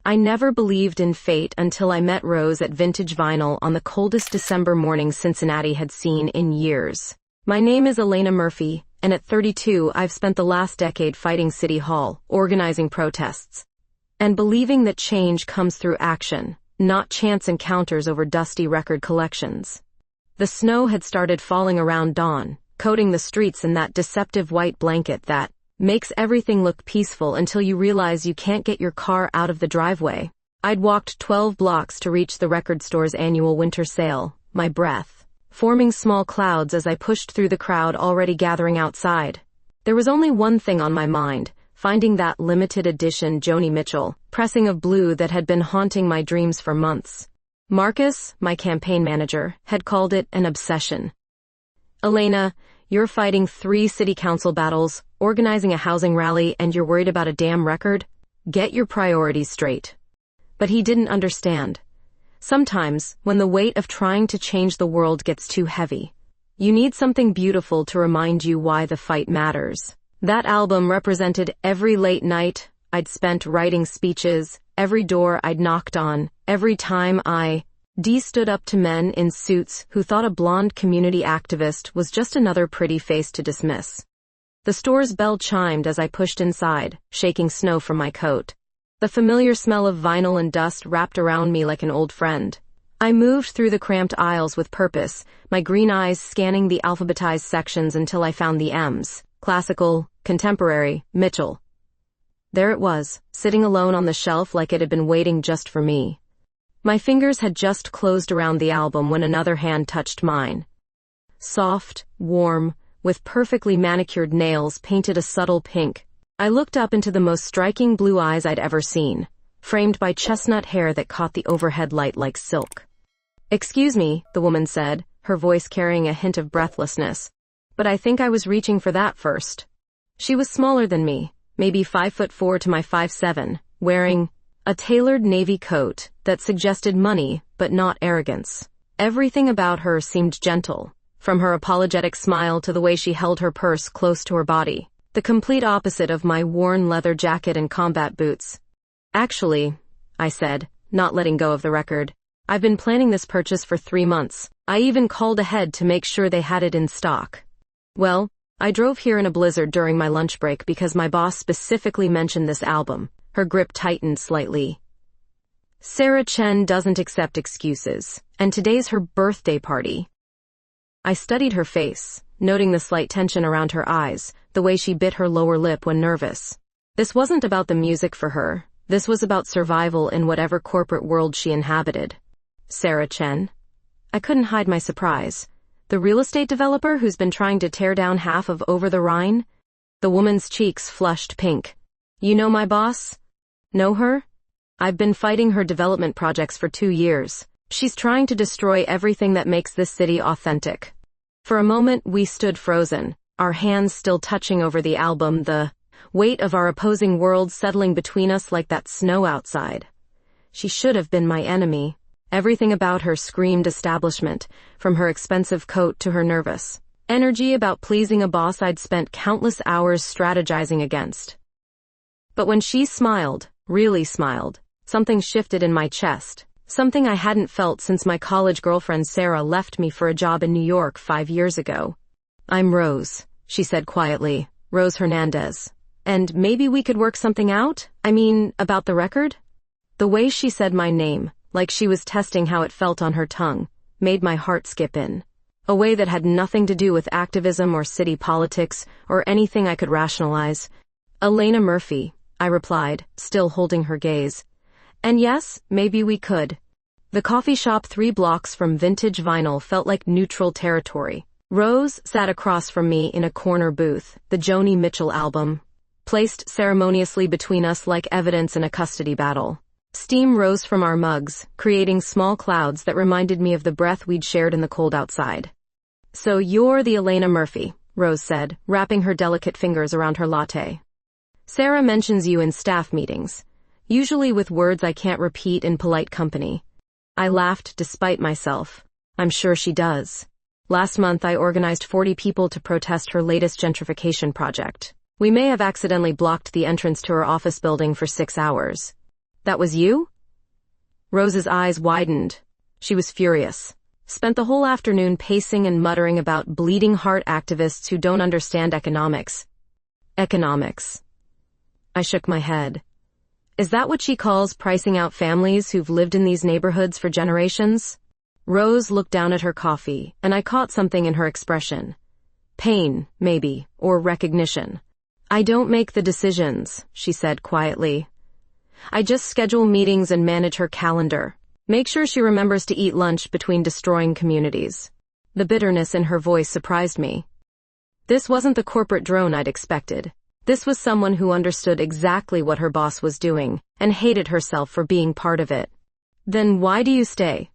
I never believed in fate until I met Rose at Vintage Vinyl on the coldest December morning Cincinnati had seen in years. My name is Elena Murphy, and at 32 I've spent the last decade fighting City Hall, organizing protests, and believing that change comes through action, not chance encounters over dusty record collections. The snow had started falling around dawn, coating the streets in that deceptive white blanket that makes everything look peaceful until you realize you can't get your car out of the driveway. I'd walked 12 blocks to reach the record store's annual winter sale, my breath forming small clouds as I pushed through the crowd already gathering outside. There was only one thing on my mind, finding that limited edition Joni Mitchell pressing of Blue that had been haunting my dreams for months. Marcus, my campaign manager, had called it an obsession. Elena, you're fighting 3 city council battles, organizing a housing rally, and you're worried about a damn record? Get your priorities straight. But he didn't understand. Sometimes, when the weight of trying to change the world gets too heavy, you need something beautiful to remind you why the fight matters. That album represented every late night I'd spent writing speeches, every door I'd knocked on, every time I stood up to men in suits who thought a blonde community activist was just another pretty face to dismiss. The store's bell chimed as I pushed inside, shaking snow from my coat. The familiar smell of vinyl and dust wrapped around me like an old friend. I moved through the cramped aisles with purpose, my green eyes scanning the alphabetized sections until I found the M's: classical, contemporary, Mitchell. There it was, sitting alone on the shelf like it had been waiting just for me. My fingers had just closed around the album when another hand touched mine. Soft, warm, with perfectly manicured nails painted a subtle pink. I looked up into the most striking blue eyes I'd ever seen, framed by chestnut hair that caught the overhead light like silk. "Excuse me," the woman said, her voice carrying a hint of breathlessness, "but I think I was reaching for that first." She was smaller than me, maybe 5'4" to my 5'7", wearing a tailored navy coat that suggested money but not arrogance. Everything about her seemed gentle, from her apologetic smile to the way she held her purse close to her body, the complete opposite of my worn leather jacket and combat boots. "Actually," I said, not letting go of the record, "I've been planning this purchase for 3 months. I even called ahead to make sure they had it in stock. Well, I drove here in a blizzard during my lunch break because my boss specifically mentioned this album." Her grip tightened slightly. "Sarah Chen doesn't accept excuses, and today's her birthday party." I studied her face, noting the slight tension around her eyes, the way she bit her lower lip when nervous. This wasn't about the music for her. This was about survival in whatever corporate world she inhabited. Sarah Chen? I couldn't hide my surprise. The real estate developer who's been trying to tear down half of Over the Rhine? The woman's cheeks flushed pink. "You know my boss? Know her? I've been fighting her development projects for 2 years. She's trying to destroy everything that makes this city authentic." For a moment, we stood frozen, our hands still touching over the album, the weight of our opposing worlds settling between us like that snow outside. She should have been my enemy. Everything about her screamed establishment, from her expensive coat to her nervous energy about pleasing a boss I'd spent countless hours strategizing against. But when she smiled, really smiled, something shifted in my chest, something I hadn't felt since my college girlfriend Sarah left me for a job in New York 5 years ago. "I'm Rose," she said quietly, "Rose Hernandez. And maybe we could work something out? I mean, about the record?" The way she said my name, like she was testing how it felt on her tongue, made my heart skip in. A way that had nothing to do with activism or city politics or anything I could rationalize. "Elena Murphy," I replied, still holding her gaze. "And yes, maybe we could." The coffee shop 3 blocks from Vintage Vinyl felt like neutral territory. Rose sat across from me in a corner booth, the Joni Mitchell album placed ceremoniously between us like evidence in a custody battle. Steam rose from our mugs, creating small clouds that reminded me of the breath we'd shared in the cold outside. "So you're the Elena Murphy," Rose said, wrapping her delicate fingers around her latte. "Sarah mentions you in staff meetings, usually with words I can't repeat in polite company." I laughed despite myself. "I'm sure she does. Last month I organized 40 people to protest her latest gentrification project. We may have accidentally blocked the entrance to her office building for 6 hours. That was you? Rose's eyes widened. She was furious. Spent the whole afternoon pacing and muttering about bleeding heart activists who don't understand economics. Economics. I shook my head. Is that what she calls pricing out families who've lived in these neighborhoods for generations? Rose looked down at her coffee, and I caught something in her expression. Pain, maybe, or recognition. I don't make the decisions, she said quietly. I just schedule meetings and manage her calendar. Make sure she remembers to eat lunch between destroying communities. The bitterness in her voice surprised me. This wasn't the corporate drone I'd expected. This was someone who understood exactly what her boss was doing and hated herself for being part of it. Then why do you stay?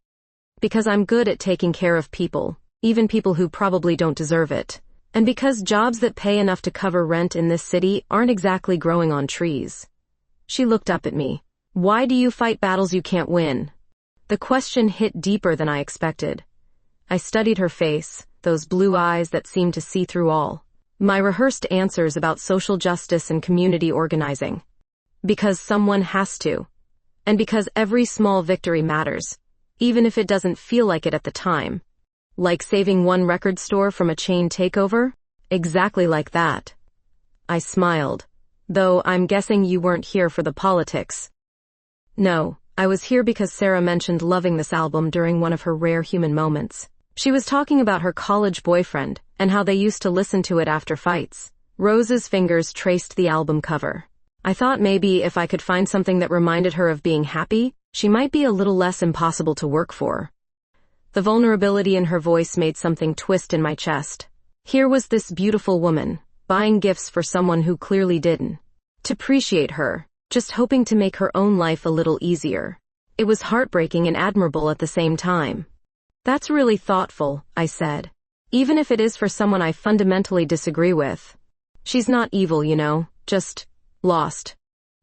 Because I'm good at taking care of people, even people who probably don't deserve it. And because jobs that pay enough to cover rent in this city aren't exactly growing on trees. She looked up at me. Why do you fight battles you can't win? The question hit deeper than I expected. I studied her face, those blue eyes that seemed to see through all. My rehearsed answers about social justice and community organizing. Because someone has to. And because every small victory matters, even if it doesn't feel like it at the time. Like saving one record store from a chain takeover? Exactly like that. I smiled. Though I'm guessing you weren't here for the politics. No, I was here because Sarah mentioned loving this album during one of her rare human moments. She was talking about her college boyfriend and how they used to listen to it after fights. Rose's fingers traced the album cover. I thought maybe if I could find something that reminded her of being happy, she might be a little less impossible to work for. The vulnerability in her voice made something twist in my chest. Here was this beautiful woman, buying gifts for someone who clearly didn't. To appreciate her, just hoping to make her own life a little easier. It was heartbreaking and admirable at the same time. That's really thoughtful, I said. Even if it is for someone I fundamentally disagree with. She's not evil, you know, just lost.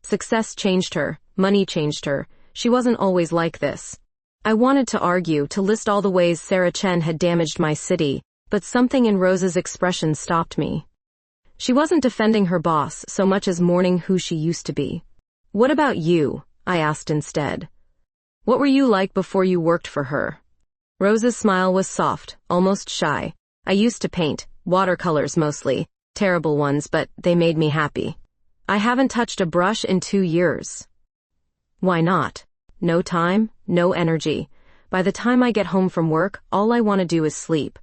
Success changed her, money changed her. She wasn't always like this. I wanted to argue, to list all the ways Sarah Chen had damaged my city, but something in Rose's expression stopped me. She wasn't defending her boss so much as mourning who she used to be. What about you? I asked instead. What were you like before you worked for her? Rose's smile was soft, almost shy. I used to paint, watercolors mostly, terrible ones, but they made me happy. I haven't touched a brush in 2 years. Why not? No time, no energy. By the time I get home from work, all I want to do is sleep.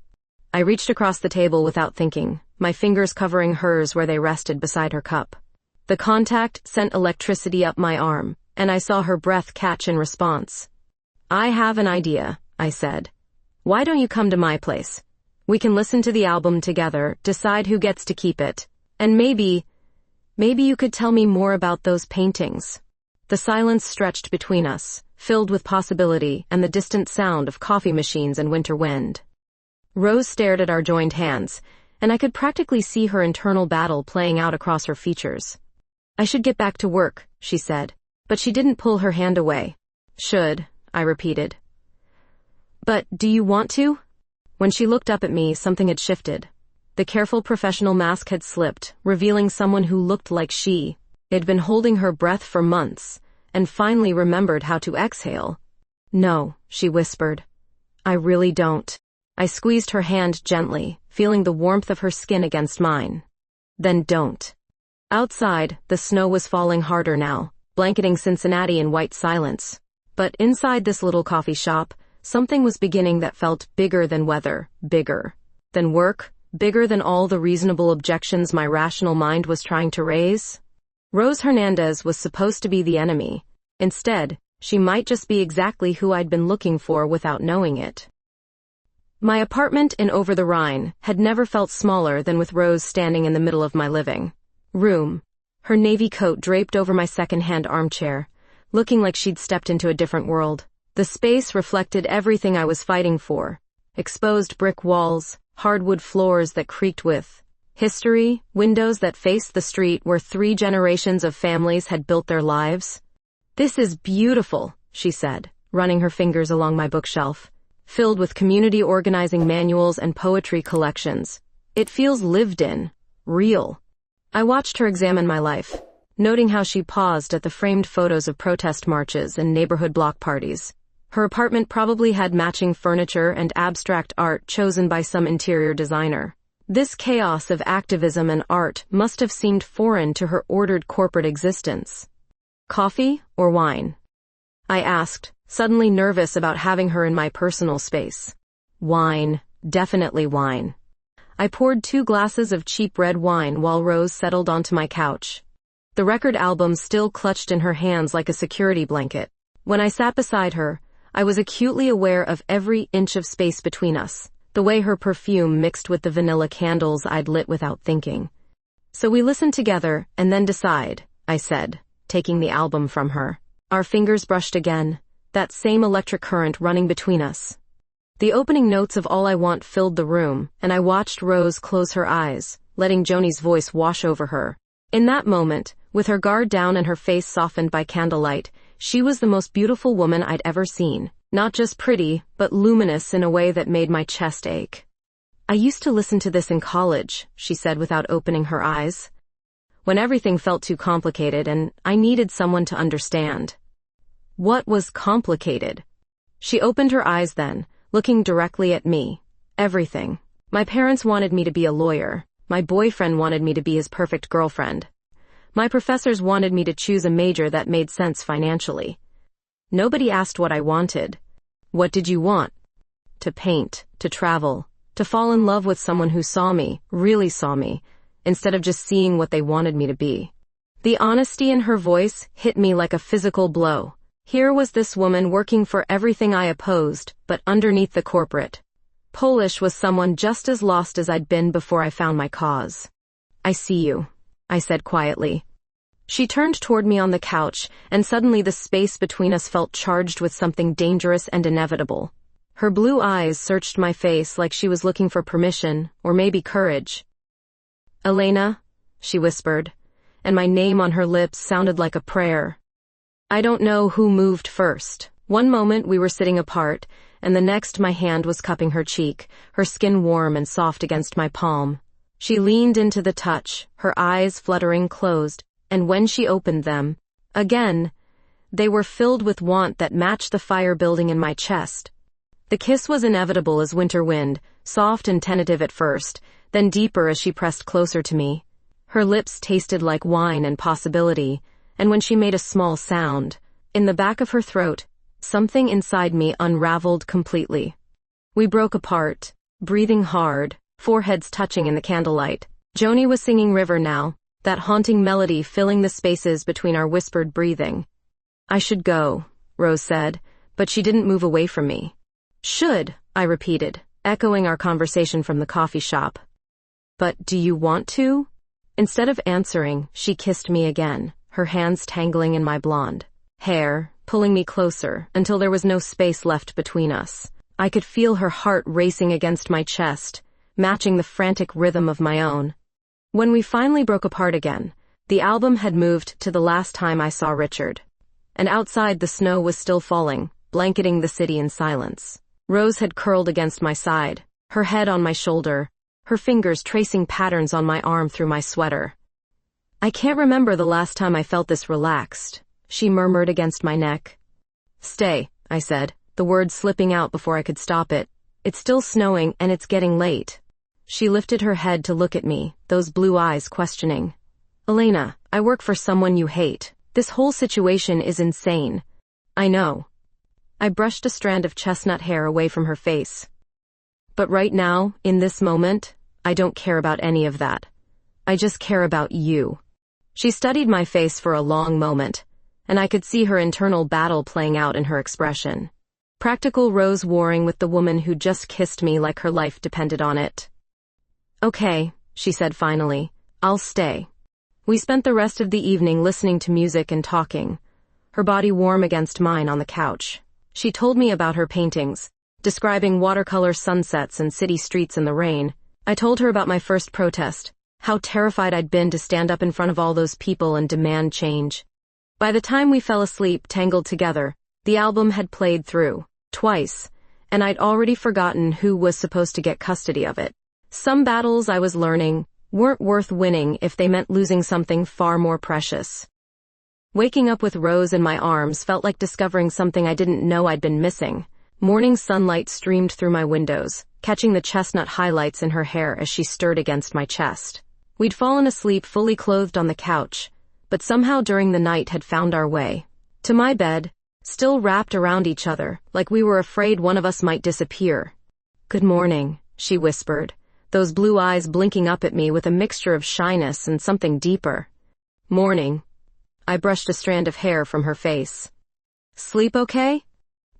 I reached across the table without thinking, my fingers covering hers where they rested beside her cup. The contact sent electricity up my arm, and I saw her breath catch in response. I have an idea, I said. Why don't you come to my place? We can listen to the album together, decide who gets to keep it, and maybe you could tell me more about those paintings. The silence stretched between us, filled with possibility and the distant sound of coffee machines and winter wind. Rose stared at our joined hands, and I could practically see her internal battle playing out across her features. I should get back to work, she said, but she didn't pull her hand away. Should, I repeated. But do you want to? When she looked up at me, something had shifted. The careful professional mask had slipped, revealing someone who looked like she. They'd been holding her breath for months, and finally remembered how to exhale. No, she whispered. I really don't. I squeezed her hand gently, feeling the warmth of her skin against mine. Then don't. Outside, the snow was falling harder now, blanketing Cincinnati in white silence. But inside this little coffee shop, something was beginning that felt bigger than weather, bigger than work, bigger than all the reasonable objections my rational mind was trying to raise. Rose Hernandez was supposed to be the enemy. Instead, she might just be exactly who I'd been looking for without knowing it. My apartment in Over the Rhine had never felt smaller than with Rose standing in the middle of my living room, her navy coat draped over my second-hand armchair, looking like she'd stepped into a different world. The space reflected everything I was fighting for. Exposed brick walls, hardwood floors that creaked with history, windows that faced the street where 3 generations of families had built their lives. This is beautiful, she said, running her fingers along my bookshelf, filled with community organizing manuals and poetry collections. It feels lived in, real. I watched her examine my life. noting how she paused at the framed photos of protest marches and neighborhood block parties. Her apartment probably had matching furniture and abstract art chosen by some interior designer. This chaos of activism and art must have seemed foreign to her ordered corporate existence. Coffee or wine? I asked, suddenly nervous about having her in my personal space. Wine, definitely wine. I poured 2 glasses of cheap red wine while Rose settled onto my couch. The record album still clutched in her hands like a security blanket. When I sat beside her, I was acutely aware of every inch of space between us, the way her perfume mixed with the vanilla candles I'd lit without thinking. So we listen together and then decide, I said, taking the album from her. Our fingers brushed again, that same electric current running between us. The opening notes of All I Want filled the room, and I watched Rose close her eyes, letting Joni's voice wash over her. In that moment, with her guard down and her face softened by candlelight, she was the most beautiful woman I'd ever seen. Not just pretty, but luminous in a way that made my chest ache. I used to listen to this in college, she said without opening her eyes. When everything felt too complicated and I needed someone to understand. What was complicated? She opened her eyes then, looking directly at me. Everything. My parents wanted me to be a lawyer. My boyfriend wanted me to be his perfect girlfriend. My professors wanted me to choose a major that made sense financially. Nobody asked what I wanted. What did you want? To paint, to travel, to fall in love with someone who saw me, really saw me, instead of just seeing what they wanted me to be. The honesty in her voice hit me like a physical blow. Here was this woman working for everything I opposed, but underneath the corporate. Polish was someone just as lost as I'd been before I found my cause. I see you, I said quietly. She turned toward me on the couch, and suddenly the space between us felt charged with something dangerous and inevitable. Her blue eyes searched my face like she was looking for permission, or maybe courage. Elena, she whispered, and my name on her lips sounded like a prayer. I don't know who moved first. One moment we were sitting apart, and the next my hand was cupping her cheek, her skin warm and soft against my palm. She leaned into the touch, her eyes fluttering closed, and when she opened them, again, they were filled with want that matched the fire building in my chest. The kiss was inevitable as winter wind, soft and tentative at first, then deeper as she pressed closer to me. Her lips tasted like wine and possibility, and when she made a small sound, in the back of her throat, something inside me unraveled completely. We broke apart, breathing hard, foreheads touching in the candlelight. Joni was singing River now, that haunting melody filling the spaces between our whispered breathing. I should go, Rose said, but she didn't move away from me. Should, I repeated, echoing our conversation from the coffee shop. But do you want to? Instead of answering, she kissed me again, her hands tangling in my blonde hair, pulling me closer until there was no space left between us. I could feel her heart racing against my chest, matching the frantic rhythm of my own. When we finally broke apart again, the album had moved to the last time I saw Richard. And outside the snow was still falling, blanketing the city in silence. Rose had curled against my side, her head on my shoulder, her fingers tracing patterns on my arm through my sweater. I can't remember the last time I felt this relaxed, she murmured against my neck. Stay, I said, the words slipping out before I could stop it. It's still snowing and it's getting late. She lifted her head to look at me, those blue eyes questioning. Elena, I work for someone you hate. This whole situation is insane. I know. I brushed a strand of chestnut hair away from her face. But right now, in this moment, I don't care about any of that. I just care about you. She studied my face for a long moment, and I could see her internal battle playing out in her expression. Practical Rose warring with the woman who just kissed me like her life depended on it. Okay, she said finally, I'll stay. We spent the rest of the evening listening to music and talking, her body warm against mine on the couch. She told me about her paintings, describing watercolor sunsets and city streets in the rain. I told her about my first protest, how terrified I'd been to stand up in front of all those people and demand change. By the time we fell asleep tangled together, the album had played through, twice, and I'd already forgotten who was supposed to get custody of it. Some battles I was learning, weren't worth winning if they meant losing something far more precious. Waking up with Rose in my arms felt like discovering something I didn't know I'd been missing. Morning sunlight streamed through my windows, catching the chestnut highlights in her hair as she stirred against my chest. We'd fallen asleep fully clothed on the couch, but somehow during the night had found our way to my bed, still wrapped around each other, like we were afraid one of us might disappear. "Good morning," she whispered, those blue eyes blinking up at me with a mixture of shyness and something deeper. "Morning." I brushed a strand of hair from her face. "Sleep okay?"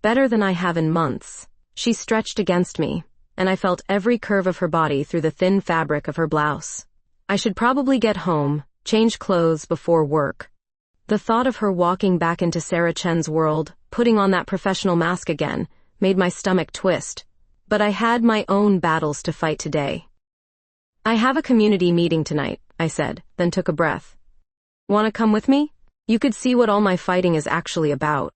"Better than I have in months." She stretched against me, and I felt every curve of her body through the thin fabric of her blouse. I should probably get home, change clothes before work. The thought of her walking back into Sarah Chen's world, putting on that professional mask again, made my stomach twist. But I had my own battles to fight today. "I have a community meeting tonight," I said, then took a breath. "Want to come with me? You could see what all my fighting is actually about."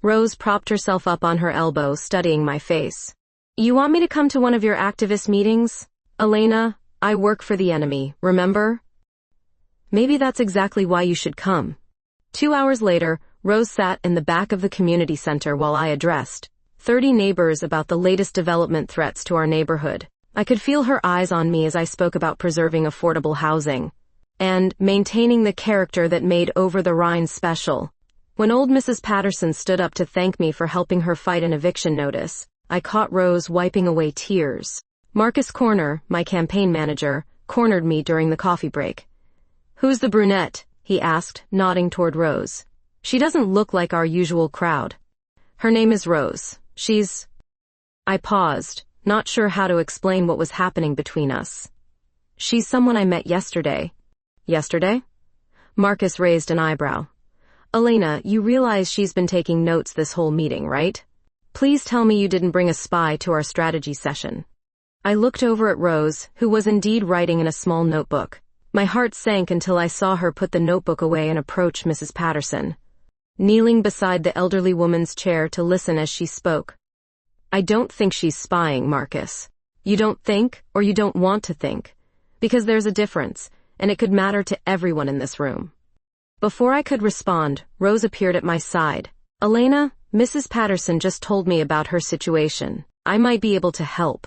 Rose propped herself up on her elbow, studying my face. "You want me to come to one of your activist meetings? Elena, I work for the enemy, remember?" "Maybe that's exactly why you should come." 2 hours later, Rose sat in the back of the community center while I addressed 30 neighbors about the latest development threats to our neighborhood. I could feel her eyes on me as I spoke about preserving affordable housing and maintaining the character that made Over the Rhine special. When old Mrs. Patterson stood up to thank me for helping her fight an eviction notice, I caught Rose wiping away tears. Marcus Corner, my campaign manager, cornered me during the coffee break. "Who's the brunette?" he asked, nodding toward Rose. "She doesn't look like our usual crowd." "Her name is Rose. She's—" I paused, not sure how to explain what was happening between us. "She's someone I met yesterday." "Yesterday?" Marcus raised an eyebrow. "Elena, you realize she's been taking notes this whole meeting, right? Please tell me you didn't bring a spy to our strategy session." I looked over at Rose, who was indeed writing in a small notebook. My heart sank until I saw her put the notebook away and approach Mrs. Patterson, kneeling beside the elderly woman's chair to listen as she spoke. "I don't think she's spying, Marcus. You don't think, or you don't want to think. Because there's a difference, and it could matter to everyone in this room." Before I could respond, Rose appeared at my side. "Elena, Mrs. Patterson just told me about her situation. I might be able to help."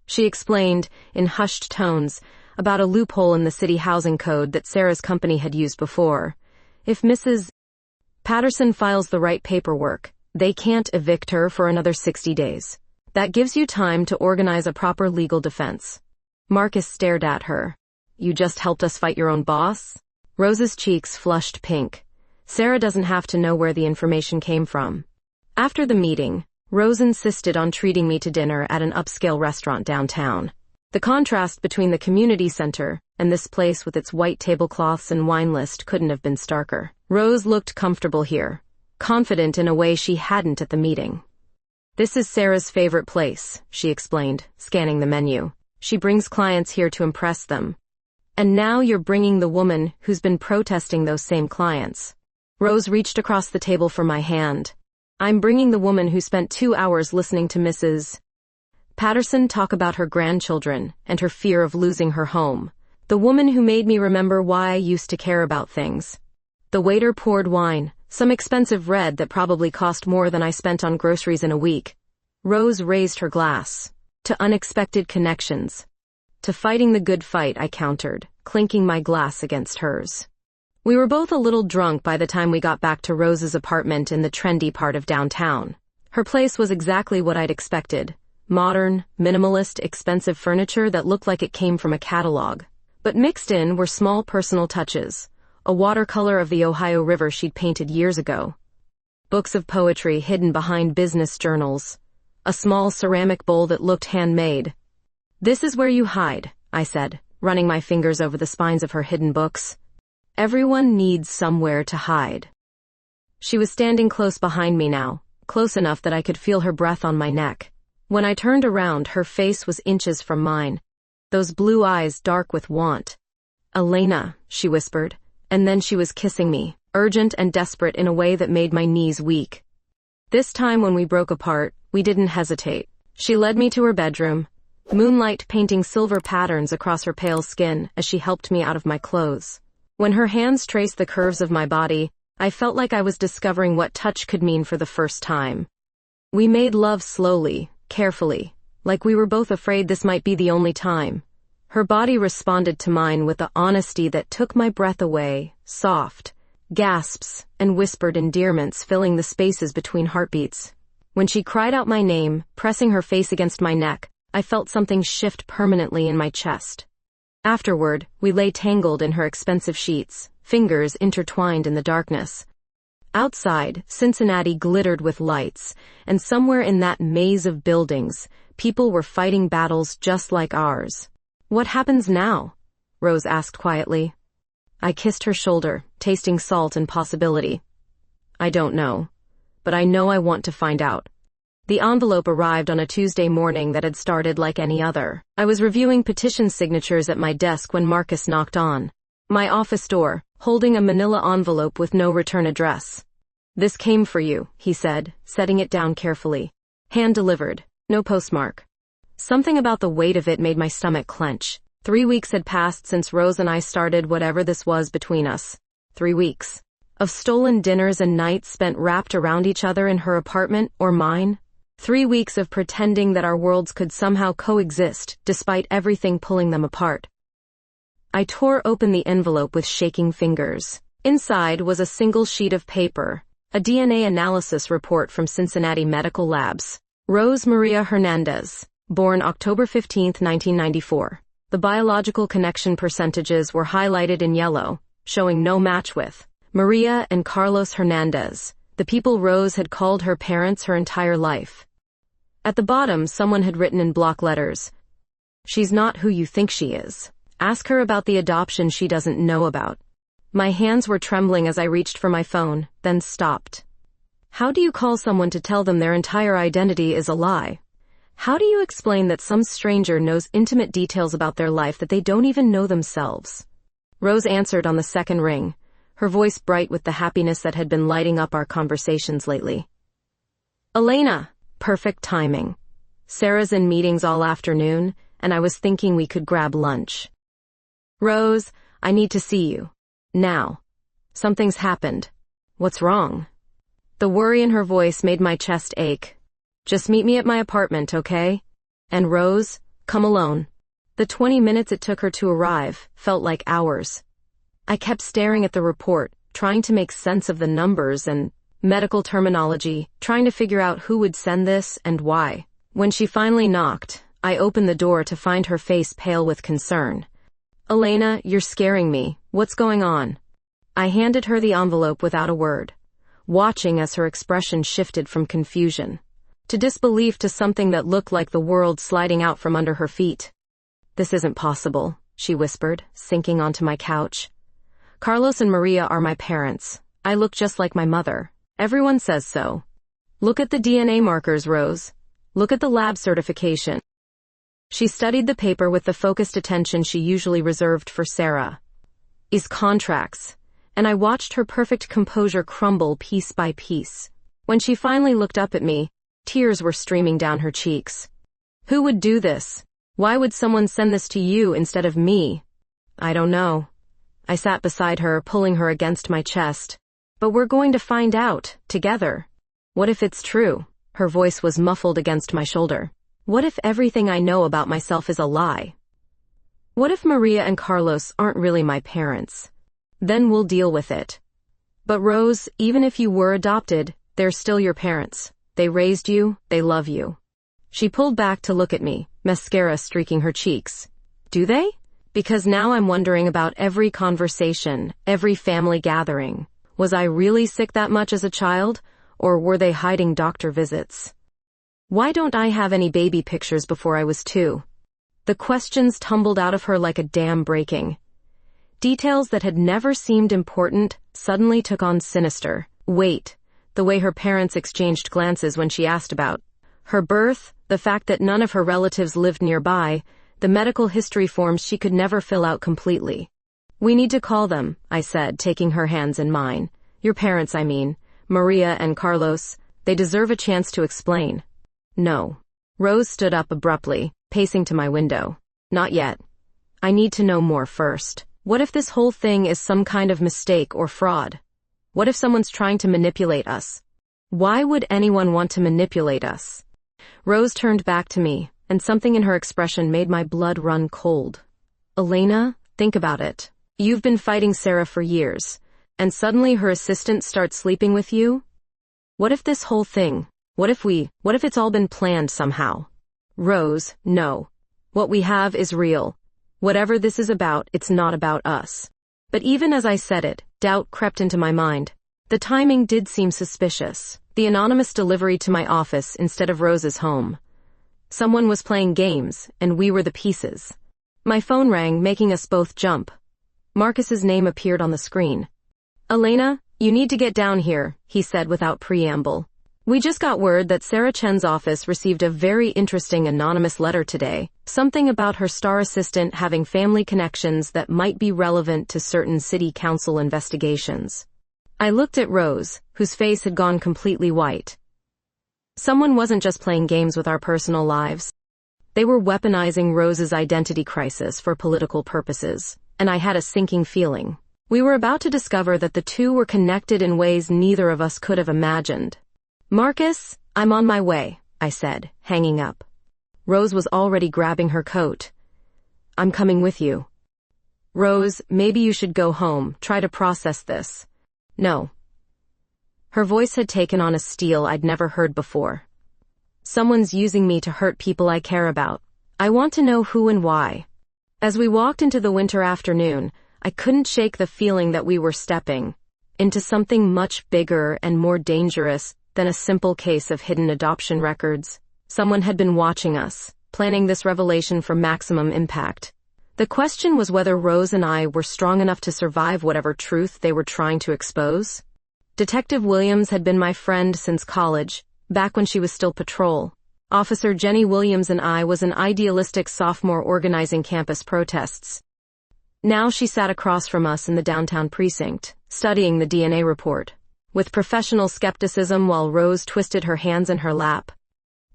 She explained, in hushed tones, about a loophole in the city housing code that Sarah's company had used before. If Mrs. Patterson files the right paperwork, they can't evict her for another 60 days. That gives you time to organize a proper legal defense. Marcus stared at her. "You just helped us fight your own boss?" Rose's cheeks flushed pink. "Sarah doesn't have to know where the information came from." After the meeting, Rose insisted on treating me to dinner at an upscale restaurant downtown. The contrast between the community center and this place with its white tablecloths and wine list couldn't have been starker. Rose looked comfortable here, confident in a way she hadn't at the meeting. "This is Sarah's favorite place," she explained, scanning the menu. "She brings clients here to impress them. And now you're bringing the woman who's been protesting those same clients." Rose reached across the table for my hand. "I'm bringing the woman who spent 2 hours listening to Mrs. Patterson talk about her grandchildren and her fear of losing her home. The woman who made me remember why I used to care about things." The waiter poured wine, some expensive red that probably cost more than I spent on groceries in a week. Rose raised her glass. "To unexpected connections." "To fighting the good fight," I countered, clinking my glass against hers. We were both a little drunk by the time we got back to Rose's apartment in the trendy part of downtown. Her place was exactly what I'd expected. Modern, minimalist, expensive furniture that looked like it came from a catalog. But mixed in were small personal touches. A watercolor of the Ohio River she'd painted years ago. Books of poetry hidden behind business journals. A small ceramic bowl that looked handmade. "This is where you hide," I said, running my fingers over the spines of her hidden books. "Everyone needs somewhere to hide." She was standing close behind me now, close enough that I could feel her breath on my neck. When I turned around, her face was inches from mine, those blue eyes dark with want. "Elena," she whispered, and then she was kissing me, urgent and desperate in a way that made my knees weak. This time when we broke apart, we didn't hesitate. She led me to her bedroom, moonlight painting silver patterns across her pale skin as she helped me out of my clothes. When her hands traced the curves of my body, I felt like I was discovering what touch could mean for the first time. We made love slowly, carefully, like we were both afraid this might be the only time. Her body responded to mine with the honesty that took my breath away, soft, gasps, and whispered endearments filling the spaces between heartbeats. When she cried out my name, pressing her face against my neck, I felt something shift permanently in my chest. Afterward, we lay tangled in her expensive sheets, fingers intertwined in the darkness. Outside, Cincinnati glittered with lights, and somewhere in that maze of buildings, people were fighting battles just like ours. "What happens now?" Rose asked quietly. I kissed her shoulder, tasting salt and possibility. "I don't know, but I know I want to find out." The envelope arrived on a Tuesday morning that had started like any other. I was reviewing petition signatures at my desk when Marcus knocked on my office door, holding a manila envelope with no return address. "This came for you," he said, setting it down carefully. Hand-delivered, no postmark. Something about the weight of it made my stomach clench. 3 weeks had passed since Rose and I started whatever this was between us. 3 weeks. Of stolen dinners and nights spent wrapped around each other in her apartment or mine. 3 weeks of pretending that our worlds could somehow coexist, despite everything pulling them apart. I tore open the envelope with shaking fingers. Inside was a single sheet of paper, a DNA analysis report from Cincinnati Medical Labs. Rose Maria Hernandez, born October 15, 1994. The biological connection percentages were highlighted in yellow, showing no match with Maria and Carlos Hernandez, the people Rose had called her parents her entire life. At the bottom, someone had written in block letters, "She's not who you think she is. Ask her about the adoption she doesn't know about." My hands were trembling as I reached for my phone, then stopped. How do you call someone to tell them their entire identity is a lie? How do you explain that some stranger knows intimate details about their life that they don't even know themselves? Rose answered on the second ring, her voice bright with the happiness that had been lighting up our conversations lately. "Elena." Perfect timing. Sarah's in meetings all afternoon, and I was thinking we could grab lunch. "Rose, I need to see you. Now. Something's happened." "What's wrong?" The worry in her voice made my chest ache. "Just meet me at my apartment, okay? And Rose, come alone." The 20 minutes it took her to arrive felt like hours. I kept staring at the report, trying to make sense of the numbers and medical terminology, trying to figure out who would send this and why. When she finally knocked, I opened the door to find her face pale with concern. "Elena, you're scaring me. What's going on?" I handed her the envelope without a word, watching as her expression shifted from confusion to disbelief to something that looked like the world sliding out from under her feet. "This isn't possible," she whispered, sinking onto my couch. "Carlos and Maria are my parents. I look just like my mother. Everyone says so. Look at the DNA markers, Rose. Look at the lab certification." She studied the paper with the focused attention she usually reserved for Sarah. "These contracts," and I watched her perfect composure crumble piece by piece. When she finally looked up at me, tears were streaming down her cheeks. "Who would do this? Why would someone send this to you instead of me?" "I don't know." I sat beside her, pulling her against my chest. "But we're going to find out, together. What if it's true?" Her voice was muffled against my shoulder. "What if everything I know about myself is a lie? What if Maria and Carlos aren't really my parents? Then we'll deal with it. But Rose, even if you were adopted, they're still your parents. They raised you, they love you." She pulled back to look at me, mascara streaking her cheeks. "Do they? Because now I'm wondering about every conversation, every family gathering. Was I really sick that much as a child, or were they hiding doctor visits? Why don't I have any baby pictures before I was 2? The questions tumbled out of her like a dam breaking. Details that had never seemed important suddenly took on sinister weight, the way her parents exchanged glances when she asked about her birth, the fact that none of her relatives lived nearby, the medical history forms she could never fill out completely. "We need to call them," I said, taking her hands in mine. "Your parents, I mean. Maria and Carlos. They deserve a chance to explain." "No." Rose stood up abruptly, pacing to my window. Not yet. I need to know more first. What if this whole thing is some kind of mistake or fraud? What if someone's trying to manipulate us? Why would anyone want to manipulate us? Rose turned back to me, and something in her expression made my blood run cold. Elena, think about it. You've been fighting Sarah for years, and suddenly her assistant starts sleeping with you? What if this whole thing, what if it's all been planned somehow? Rose, no. What we have is real. Whatever this is about, it's not about us. But even as I said it, doubt crept into my mind. The timing did seem suspicious. The anonymous delivery to my office instead of Rose's home. Someone was playing games, and we were the pieces. My phone rang, making us both jump. Marcus's name appeared on the screen. Elena, you need to get down here, he said without preamble. We just got word that Sarah Chen's office received a very interesting anonymous letter today, something about her star assistant having family connections that might be relevant to certain city council investigations. I looked at Rose, whose face had gone completely white. Someone wasn't just playing games with our personal lives. They were weaponizing Rose's identity crisis for political purposes, and I had a sinking feeling. We were about to discover that the two were connected in ways neither of us could have imagined. Marcus, I'm on my way, I said, hanging up. Rose was already grabbing her coat. I'm coming with you. Rose, maybe you should go home, try to process this. No. Her voice had taken on a steel I'd never heard before. Someone's using me to hurt people I care about. I want to know who and why. As we walked into the winter afternoon, I couldn't shake the feeling that we were stepping into something much bigger and more dangerous than a simple case of hidden adoption records. Someone had been watching us, planning this revelation for maximum impact. The question was whether Rose and I were strong enough to survive whatever truth they were trying to expose. Detective Williams had been my friend since college, back when she was still patrol. Officer Jenny Williams and I was an idealistic sophomore organizing campus protests. Now she sat across from us in the downtown precinct, studying the DNA report, with professional skepticism while Rose twisted her hands in her lap.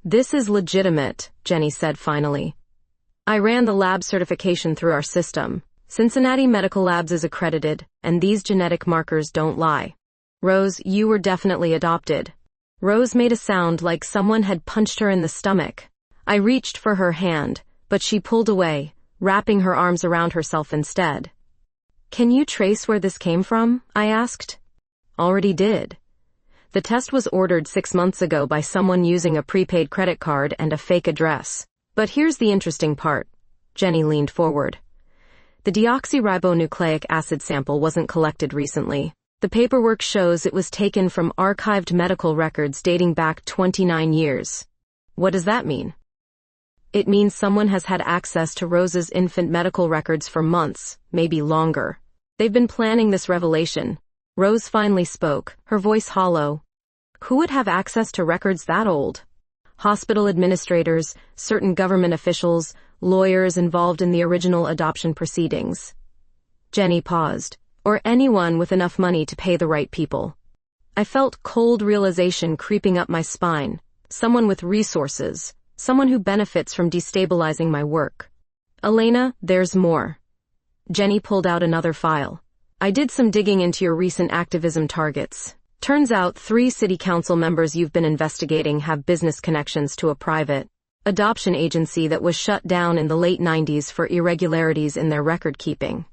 This is legitimate, Jenny said finally. I ran the lab certification through our system. Cincinnati Medical Labs is accredited, and these genetic markers don't lie. Rose, you were definitely adopted. Rose made a sound like someone had punched her in the stomach. I reached for her hand, but she pulled away, wrapping her arms around herself instead. Can you trace where this came from? I asked. Already did. The test was ordered 6 months ago by someone using a prepaid credit card and a fake address. But here's the interesting part. Jenny leaned forward. The deoxyribonucleic acid sample wasn't collected recently. The paperwork shows it was taken from archived medical records dating back 29 years. What does that mean? It means someone has had access to Rose's infant medical records for months, maybe longer. They've been planning this revelation. Rose finally spoke, her voice hollow. Who would have access to records that old? Hospital administrators, certain government officials, lawyers involved in the original adoption proceedings. Jenny paused. Or anyone with enough money to pay the right people. I felt cold realization creeping up my spine. Someone with resources. Someone who benefits from destabilizing my work. Elena, there's more. Jenny pulled out another file. I did some digging into your recent activism targets. Turns out 3 city council members you've been investigating have business connections to a private adoption agency that was shut down in the late 90s for irregularities in their record keeping.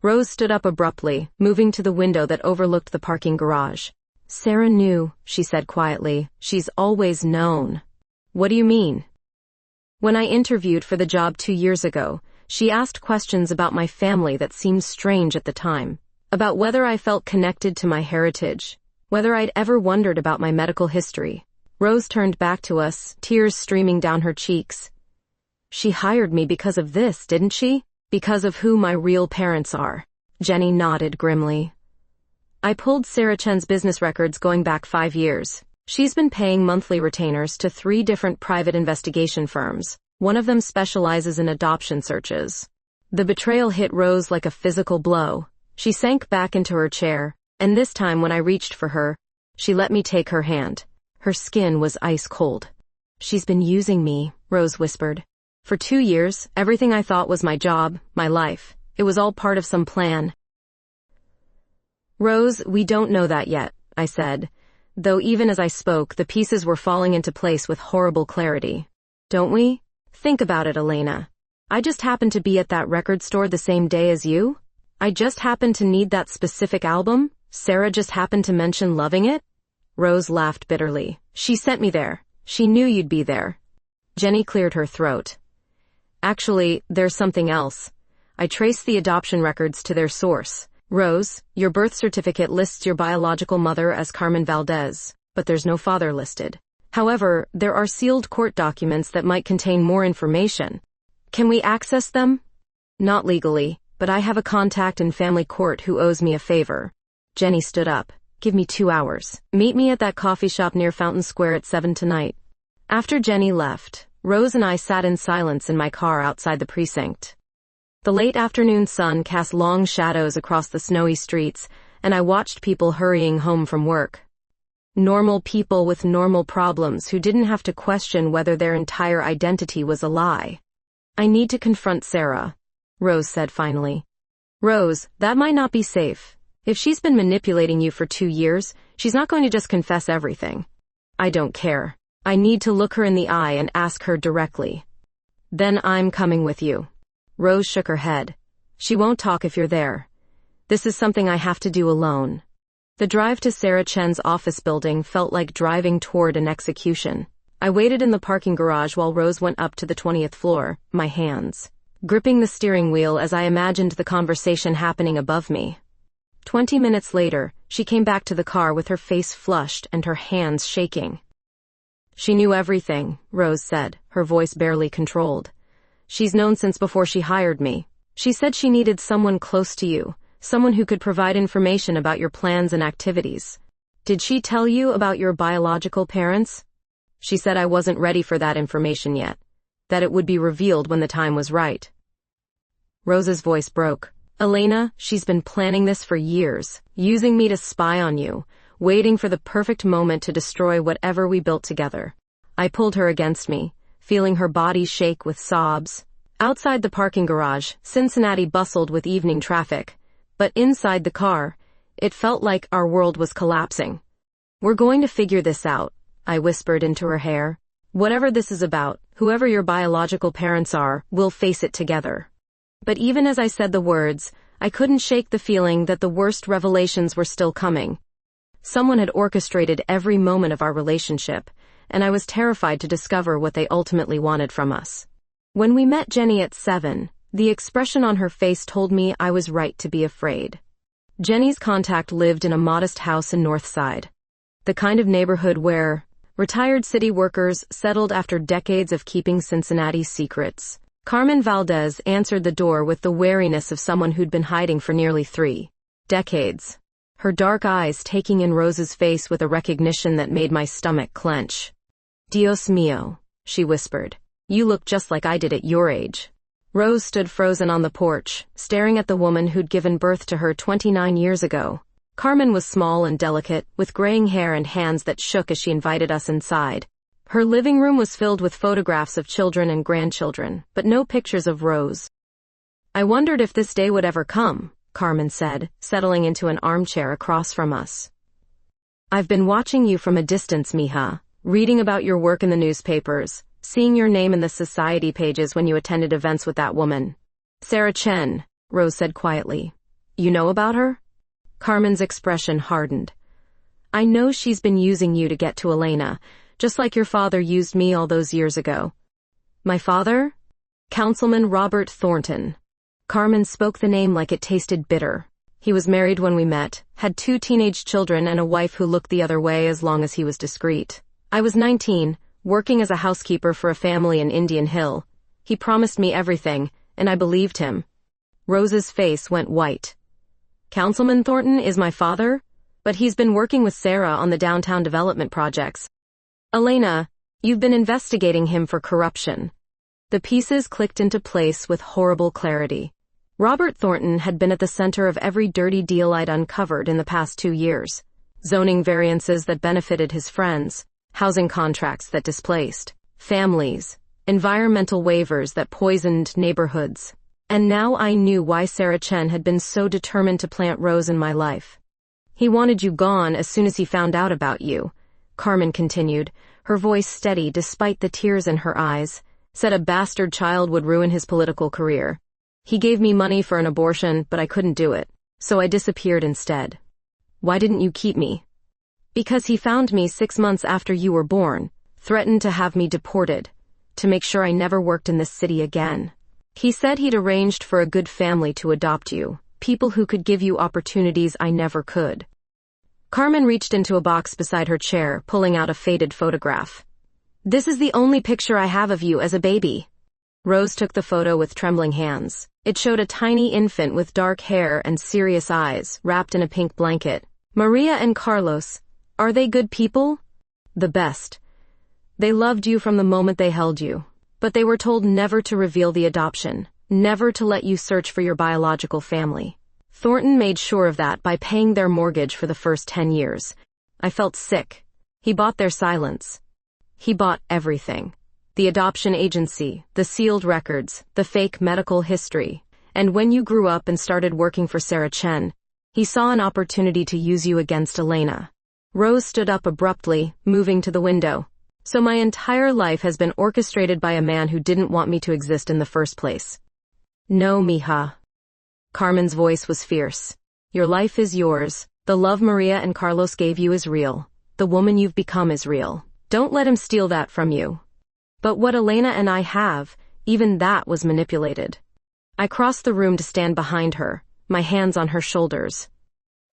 Rose stood up abruptly, moving to the window that overlooked the parking garage. Sarah knew, she said quietly. She's always known. What do you mean? When I interviewed for the job 2 years ago, she asked questions about my family that seemed strange at the time. About whether I felt connected to my heritage, whether I'd ever wondered about my medical history. Rose turned back to us, tears streaming down her cheeks. She hired me because of this, didn't she? Because of who my real parents are. Jenny nodded grimly. I pulled Sarah Chen's business records going back 5 years. She's been paying monthly retainers to 3 different private investigation firms. One of them specializes in adoption searches. The betrayal hit Rose like a physical blow. She sank back into her chair, and this time when I reached for her, she let me take her hand. Her skin was ice cold. She's been using me, Rose whispered. For 2 years, everything I thought was my job, my life, it was all part of some plan. Rose, we don't know that yet, I said, though even as I spoke, the pieces were falling into place with horrible clarity. Don't we? Think about it, Elena. I just happened to be at that record store the same day as you? I just happened to need that specific album? Sarah just happened to mention loving it? Rose laughed bitterly. She sent me there. She knew you'd be there. Jenny cleared her throat. Actually, there's something else. I traced the adoption records to their source. Rose, your birth certificate lists your biological mother as Carmen Valdez, but there's no father listed. However, there are sealed court documents that might contain more information. Can we access them? Not legally, but I have a contact in family court who owes me a favor. Jenny stood up. Give me 2 hours. Meet me at that coffee shop near Fountain Square at 7 tonight. After Jenny left, Rose and I sat in silence in my car outside the precinct. The late afternoon sun cast long shadows across the snowy streets, and I watched people hurrying home from work. Normal people with normal problems who didn't have to question whether their entire identity was a lie. I need to confront Sarah, Rose said finally. Rose, that might not be safe. If she's been manipulating you for 2 years, she's not going to just confess everything. I don't care. I need to look her in the eye and ask her directly. Then I'm coming with you. Rose shook her head. She won't talk if you're there. This is something I have to do alone. The drive to Sarah Chen's office building felt like driving toward an execution. I waited in the parking garage while Rose went up to the 20th floor, my hands gripping the steering wheel as I imagined the conversation happening above me. 20 minutes later, she came back to the car with her face flushed and her hands shaking. She knew everything, Rose said, her voice barely controlled. She's known since before she hired me. She said she needed someone close to you, someone who could provide information about your plans and activities. Did she tell you about your biological parents? She said I wasn't ready for that information yet, that it would be revealed when the time was right. Rose's voice broke. Elena, she's been planning this for years, using me to spy on you, waiting for the perfect moment to destroy whatever we built together. I pulled her against me, feeling her body shake with sobs. Outside the parking garage, Cincinnati bustled with evening traffic, but inside the car, it felt like our world was collapsing. We're going to figure this out, I whispered into her hair. Whatever this is about, whoever your biological parents are, we'll face it together. But even as I said the words, I couldn't shake the feeling that the worst revelations were still coming. Someone had orchestrated every moment of our relationship, and I was terrified to discover what they ultimately wanted from us. When we met Jenny at 7, the expression on her face told me I was right to be afraid. Jenny's contact lived in a modest house in Northside, the kind of neighborhood where retired city workers settled after decades of keeping Cincinnati's secrets. Carmen Valdez answered the door with the wariness of someone who'd been hiding for nearly 3 decades. Her dark eyes taking in Rose's face with a recognition that made my stomach clench. Dios mío, she whispered. You look just like I did at your age. Rose stood frozen on the porch, staring at the woman who'd given birth to her 29 years ago. Carmen was small and delicate, with graying hair and hands that shook as she invited us inside. Her living room was filled with photographs of children and grandchildren, but no pictures of Rose. I wondered if this day would ever come, Carmen said, settling into an armchair across from us. I've been watching you from a distance, mija, reading about your work in the newspapers, seeing your name in the society pages when you attended events with that woman. Sarah Chen, Rose said quietly. You know about her? Carmen's expression hardened. I know she's been using you to get to Elena, just like your father used me all those years ago. My father? Councilman Robert Thornton. Carmen spoke the name like it tasted bitter. He was married when we met, had 2 teenage children and a wife who looked the other way as long as he was discreet. I was 19, working as a housekeeper for a family in Indian Hill. He promised me everything, and I believed him. Rose's face went white. Councilman Thornton is my father? But he's been working with Sarah on the downtown development projects. Elena, you've been investigating him for corruption. The pieces clicked into place with horrible clarity. Robert Thornton had been at the center of every dirty deal I'd uncovered in the past 2 years. Zoning variances that benefited his friends, housing contracts that displaced families, environmental waivers that poisoned neighborhoods. And now I knew why Sarah Chen had been so determined to plant Rose in my life. He wanted you gone as soon as he found out about you, Carmen continued, her voice steady despite the tears in her eyes. Said a bastard child would ruin his political career. He gave me money for an abortion, but I couldn't do it, so I disappeared instead. Why didn't you keep me? Because he found me 6 months after you were born, threatened to have me deported, to make sure I never worked in this city again. He said he'd arranged for a good family to adopt you, people who could give you opportunities I never could. Carmen reached into a box beside her chair, pulling out a faded photograph. This is the only picture I have of you as a baby. Rose took the photo with trembling hands. It showed a tiny infant with dark hair and serious eyes, wrapped in a pink blanket. Maria and Carlos, are they good people? The best. They loved you from the moment they held you. But they were told never to reveal the adoption, never to let you search for your biological family. Thornton made sure of that by paying their mortgage for the first 10 years. I felt sick. He bought their silence. He bought everything. The adoption agency, the sealed records, the fake medical history. And when you grew up and started working for Sarah Chen, he saw an opportunity to use you against Elena. Rose stood up abruptly, moving to the window. So my entire life has been orchestrated by a man who didn't want me to exist in the first place. No, mija. Carmen's voice was fierce. Your life is yours. The love Maria and Carlos gave you is real. The woman you've become is real. Don't let him steal that from you. But what Elena and I have, even that was manipulated. I crossed the room to stand behind her, my hands on her shoulders.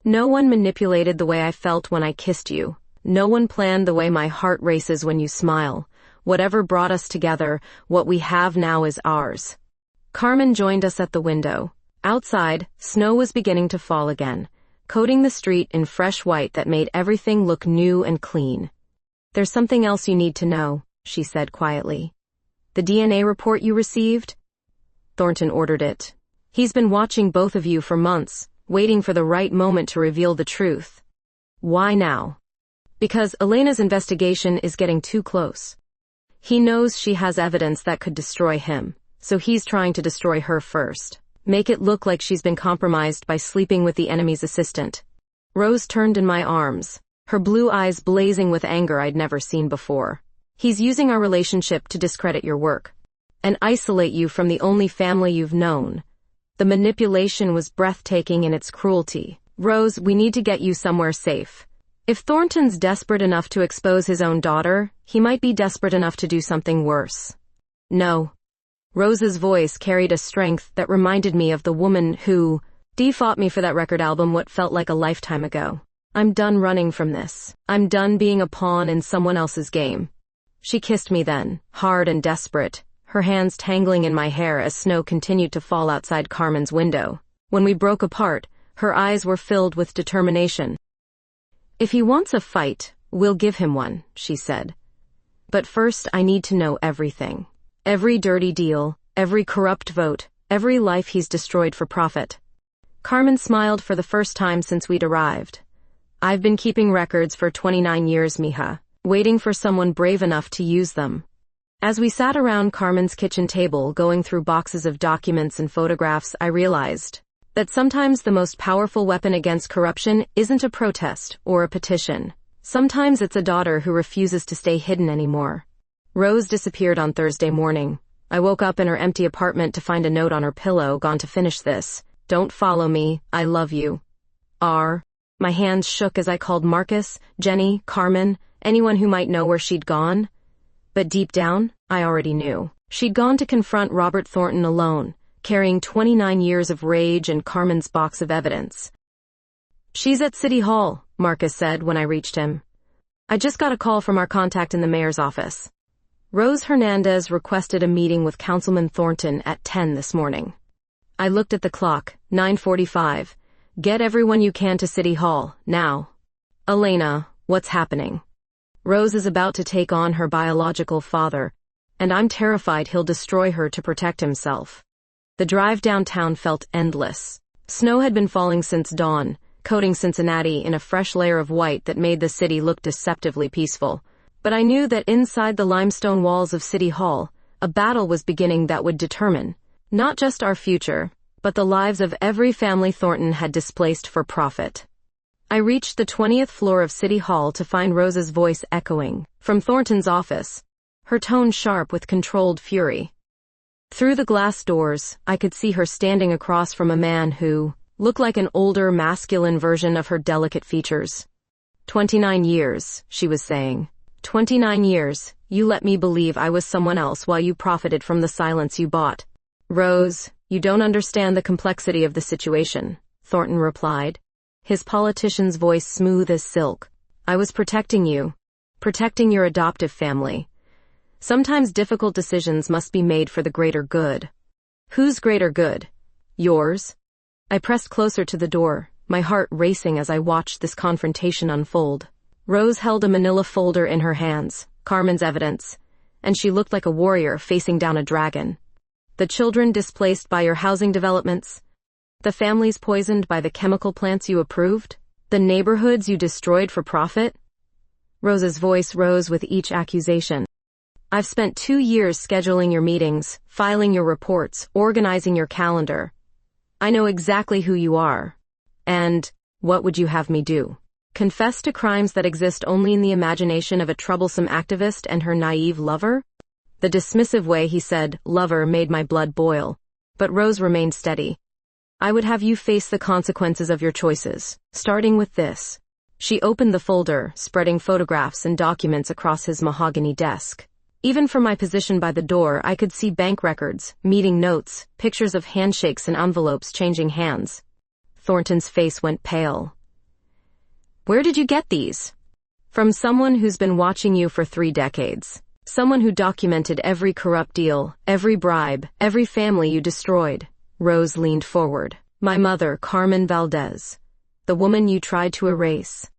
No one manipulated the way I felt when I kissed you. No one planned the way my heart races when you smile. Whatever brought us together, what we have now is ours. Carmen joined us at the window. Outside, snow was beginning to fall again, coating the street in fresh white that made everything look new and clean. There's something else you need to know, she said quietly. The DNA report you received? Thornton ordered it. He's been watching both of you for months, waiting for the right moment to reveal the truth. Why now? Because Elena's investigation is getting too close. He knows she has evidence that could destroy him, so he's trying to destroy her first. Make it look like she's been compromised by sleeping with the enemy's assistant. Rose turned in my arms, her blue eyes blazing with anger I'd never seen before. He's using our relationship to discredit your work and isolate you from the only family you've known. The manipulation was breathtaking in its cruelty. Rose, we need to get you somewhere safe. If Thornton's desperate enough to expose his own daughter, he might be desperate enough to do something worse. No. Rose's voice carried a strength that reminded me of the woman who fought me for that record album what felt like a lifetime ago. I'm done running from this. I'm done being a pawn in someone else's game. She kissed me then, hard and desperate, her hands tangling in my hair as snow continued to fall outside Carmen's window. When we broke apart, her eyes were filled with determination. If he wants a fight, we'll give him one, she said. But first I need to know everything. Every dirty deal, every corrupt vote, every life he's destroyed for profit. Carmen smiled for the first time since we'd arrived. I've been keeping records for 29 years, mija, waiting for someone brave enough to use them. As we sat around Carmen's kitchen table going through boxes of documents and photographs, I realized that sometimes the most powerful weapon against corruption isn't a protest or a petition. Sometimes it's a daughter who refuses to stay hidden anymore. Rose disappeared on Thursday morning. I woke up in her empty apartment to find a note on her pillow, gone to finish this. Don't follow me, I love you. R. My hands shook as I called Marcus, Jenny, Carmen, anyone who might know where she'd gone. But deep down, I already knew. She'd gone to confront Robert Thornton alone, carrying 29 years of rage and Carmen's box of evidence. She's at City Hall, Marcus said when I reached him. I just got a call from our contact in the mayor's office. Rose Hernandez requested a meeting with Councilman Thornton at 10 this morning. I looked at the clock, 9:45. Get everyone you can to City Hall, now. Elena, what's happening? Rose is about to take on her biological father, and I'm terrified he'll destroy her to protect himself. The drive downtown felt endless. Snow had been falling since dawn, coating Cincinnati in a fresh layer of white that made the city look deceptively peaceful. But I knew that inside the limestone walls of City Hall, A battle was beginning that would determine not just our future, but the lives of every family Thornton had displaced for profit. I reached the 20th floor of City Hall to find Rose's voice echoing from Thornton's office, her tone sharp with controlled fury. Through the glass doors, I could see her standing across from a man who looked like an older, masculine version of her delicate features. 29 years, she was saying. 29 years, you let me believe I was someone else while you profited from the silence you bought. Rose, you don't understand the complexity of the situation, Thornton replied, his politician's voice smooth as silk. I was protecting you, protecting your adoptive family. Sometimes difficult decisions must be made for the greater good. Whose greater good? Yours? I pressed closer to the door, my heart racing as I watched this confrontation unfold. Rose held a manila folder in her hands, Carmen's evidence, and she looked like a warrior facing down a dragon. The children displaced by your housing developments, the families poisoned by the chemical plants you approved, the neighborhoods you destroyed for profit. Rose's voice rose with each accusation. I've spent 2 years scheduling your meetings, filing your reports, organizing your calendar. I know exactly who you are. And what would you have me do? Confess to crimes that exist only in the imagination of a troublesome activist and her naive lover? The dismissive way he said lover made my blood boil, but Rose remained steady. I would have you face the consequences of your choices, starting with this. She opened the folder, spreading photographs and documents across his mahogany desk. Even from my position by the door, I could see bank records, meeting notes, pictures of handshakes and envelopes changing hands. Thornton's face went pale. Where did you get these? From someone who's been watching you for 3 decades. Someone who documented every corrupt deal, every bribe, every family you destroyed. Rose leaned forward. My mother, Carmen Valdez. The woman you tried to erase.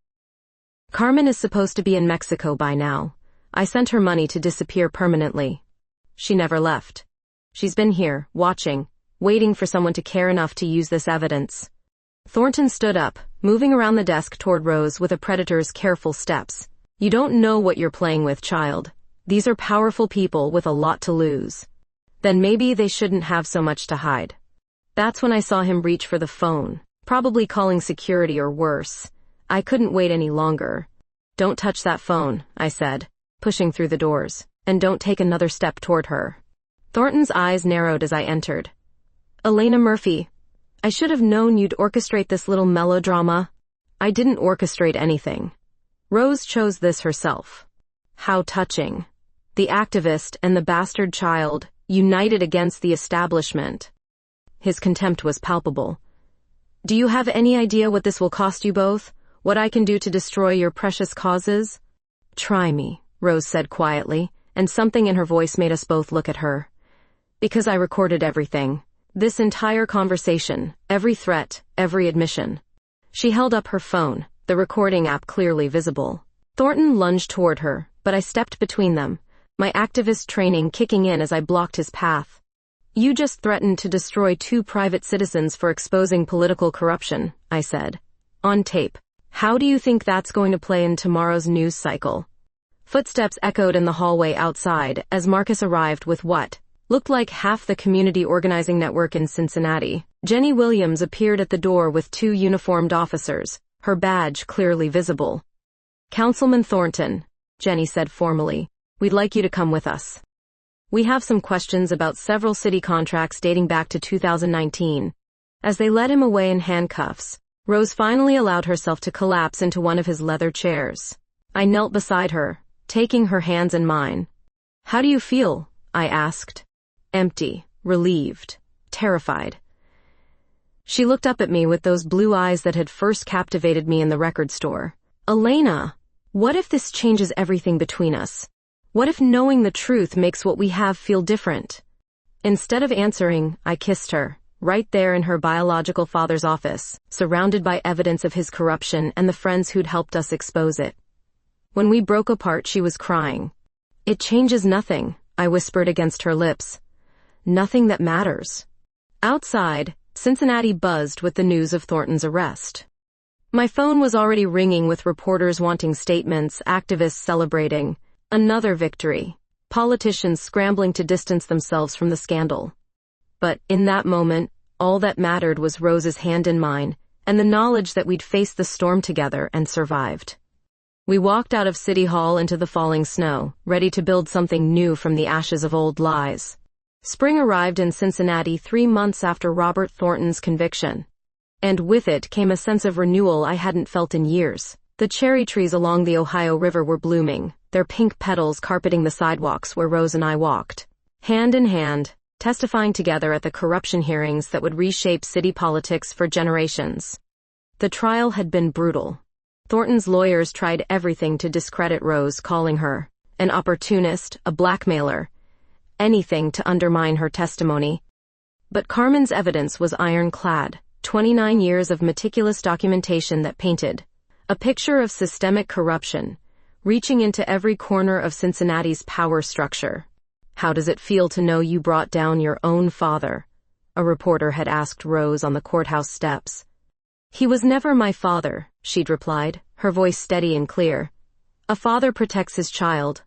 Carmen is supposed to be in Mexico by now. I sent her money to disappear permanently. She never left. She's been here, watching, waiting for someone to care enough to use this evidence. Thornton stood up, moving around the desk toward Rose with a predator's careful steps. You don't know what you're playing with, child. These are powerful people with a lot to lose. Then maybe they shouldn't have so much to hide. That's when I saw him reach for the phone, probably calling security or worse. I couldn't wait any longer. Don't touch that phone, I said, pushing through the doors, and don't take another step toward her. Thornton's eyes narrowed as I entered. Elena Murphy, I should have known you'd orchestrate this little melodrama. I didn't orchestrate anything. Rose chose this herself. How touching. The activist and the bastard child, united against the establishment. His contempt was palpable. Do you have any idea what this will cost you both? What I can do to destroy your precious causes? Try me, Rose said quietly, and something in her voice made us both look at her. Because I recorded everything. This entire conversation, every threat, every admission. She held up her phone, the recording app clearly visible. Thornton lunged toward her, but I stepped between them, my activist training kicking in as I blocked his path. You just threatened to destroy 2 private citizens for exposing political corruption, I said. On tape. How do you think that's going to play in tomorrow's news cycle? Footsteps echoed in the hallway outside as Marcus arrived with what looked like half the community organizing network in Cincinnati. Jenny Williams appeared at the door with 2 uniformed officers, her badge clearly visible. Councilman Thornton, Jenny said formally, we'd like you to come with us. We have some questions about several city contracts dating back to 2019. As they led him away in handcuffs, Rose finally allowed herself to collapse into one of his leather chairs. I knelt beside her, taking her hands in mine. How do you feel? I asked. Empty, relieved, terrified. She looked up at me with those blue eyes that had first captivated me in the record store. Elena, what if this changes everything between us? What if knowing the truth makes what we have feel different? Instead of answering, I kissed her, right there in her biological father's office, surrounded by evidence of his corruption and the friends who'd helped us expose it. When we broke apart, she was crying. It changes nothing, I whispered against her lips. Nothing that matters. Outside, Cincinnati buzzed with the news of Thornton's arrest. My phone was already ringing with reporters wanting statements, activists celebrating. Another victory. politicians scrambling to distance themselves from the scandal. But, in that moment, all that mattered was Rose's hand in mine, and the knowledge that we'd faced the storm together and survived. We walked out of City Hall into the falling snow, ready to build something new from the ashes of old lies. Spring arrived in Cincinnati 3 months after Robert Thornton's conviction. And with it came a sense of renewal I hadn't felt in years. The cherry trees along the Ohio River were blooming, their pink petals carpeting the sidewalks where Rose and I walked, hand in hand, testifying together at the corruption hearings that would reshape city politics for generations. The trial had been brutal. Thornton's lawyers tried everything to discredit Rose, calling her an opportunist, a blackmailer, anything to undermine her testimony. But Carmen's evidence was ironclad, 29 years of meticulous documentation that painted a picture of systemic corruption, reaching into every corner of Cincinnati's power structure. "How does it feel to know you brought down your own father?" a reporter had asked Rose on the courthouse steps. "He was never my father," she'd replied, her voice steady and clear. "A father protects his child.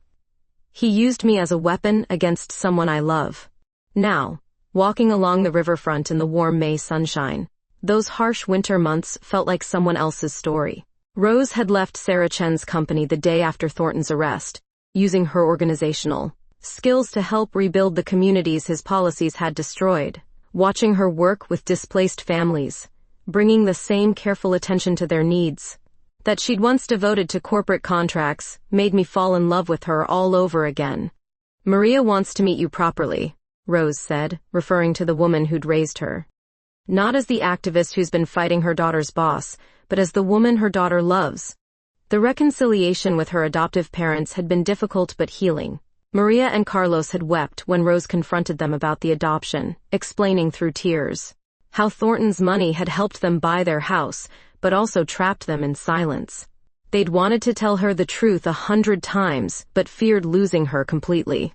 He used me as a weapon against someone I love." Now, walking along the riverfront in the warm May sunshine, those harsh winter months felt like someone else's story. Rose had left Sarah Chen's company the day after Thornton's arrest, using her organizational skills to help rebuild the communities his policies had destroyed. Watching her work with displaced families, bringing the same careful attention to their needs that she'd once devoted to corporate contracts, made me fall in love with her all over again. "Maria wants to meet you properly," Rose said, referring to the woman who'd raised her. "Not as the activist who's been fighting her daughter's boss, but as the woman her daughter loves." The reconciliation with her adoptive parents had been difficult but healing. Maria and Carlos had wept when Rose confronted them about the adoption, explaining through tears how Thornton's money had helped them buy their house, but also trapped them in silence. They'd wanted to tell her the truth 100 times, but feared losing her completely.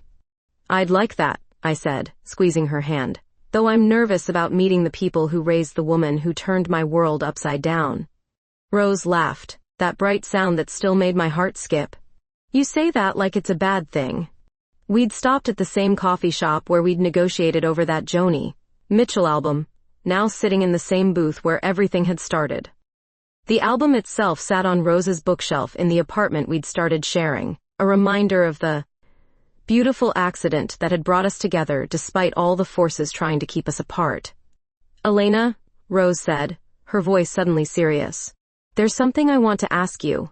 "I'd like that," I said, squeezing her hand, "though I'm nervous about meeting the people who raised the woman who turned my world upside down." Rose laughed, that bright sound that still made my heart skip. "You say that like it's a bad thing." We'd stopped at the same coffee shop where we'd negotiated over that Joni Mitchell album, now sitting in the same booth where everything had started. The album itself sat on Rose's bookshelf in the apartment we'd started sharing, a reminder of the beautiful accident that had brought us together despite all the forces trying to keep us apart. "Elena," Rose said, her voice suddenly serious, "there's something I want to ask you."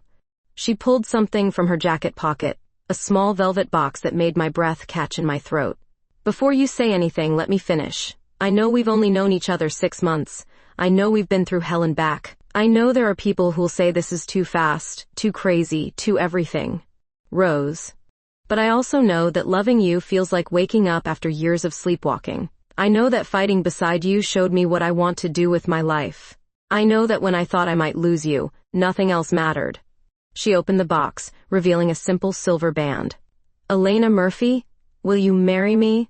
She pulled something from her jacket pocket, a small velvet box that made my breath catch in my throat. "Before you say anything, let me finish. I know we've only known each other 6 months. I know we've been through hell and back. I know there are people who'll say this is too fast, too crazy, too everything. Rose. But I also know that loving you feels like waking up after years of sleepwalking. I know that fighting beside you showed me what I want to do with my life. I know that when I thought I might lose you, nothing else mattered." She opened the box, revealing a simple silver band. "Elena Murphy, will you marry me?"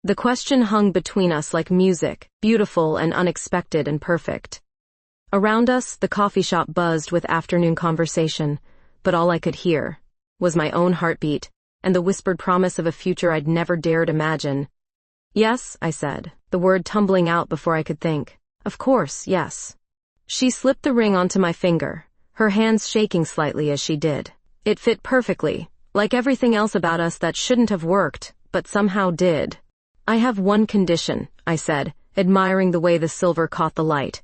The question hung between us like music, beautiful and unexpected and perfect. Around us, the coffee shop buzzed with afternoon conversation, but all I could hear was my own heartbeat and the whispered promise of a future I'd never dared imagine. "Yes," I said, the word tumbling out before I could think. "Of course, yes." She slipped the ring onto my finger, her hands shaking slightly as she did. It fit perfectly, like everything else about us that shouldn't have worked, but somehow did. "I have one condition," I said, admiring the way the silver caught the light.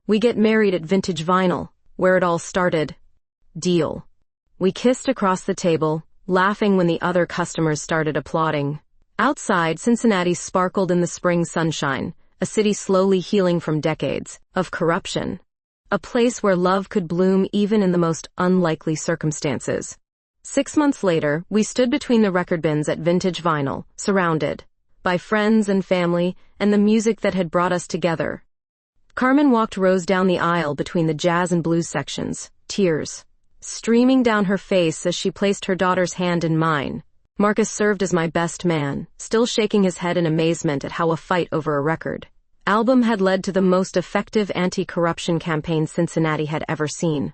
"We get married at Vintage Vinyl, where it all started." Deal. We kissed across the table, laughing when the other customers started applauding. Outside, Cincinnati sparkled in the spring sunshine, a city slowly healing from decades of corruption. A place where love could bloom even in the most unlikely circumstances. 6 months later, we stood between the record bins at Vintage Vinyl, surrounded by friends and family and the music that had brought us together. Carmen walked Rose down the aisle between the jazz and blues sections, tears streaming down her face as she placed her daughter's hand in mine. Marcus served as my best man, still shaking his head in amazement at how a fight over a record album had led to the most effective anti-corruption campaign Cincinnati had ever seen.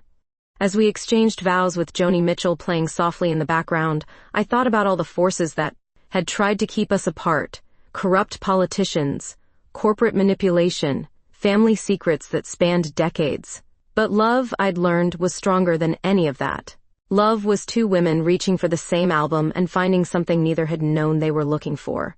As we exchanged vows with Joni Mitchell playing softly in the background, I thought about all the forces that had tried to keep us apart: corrupt politicians, corporate manipulation, family secrets that spanned decades. But love, I'd learned, was stronger than any of that. Love was two women reaching for the same album and finding something neither had known they were looking for.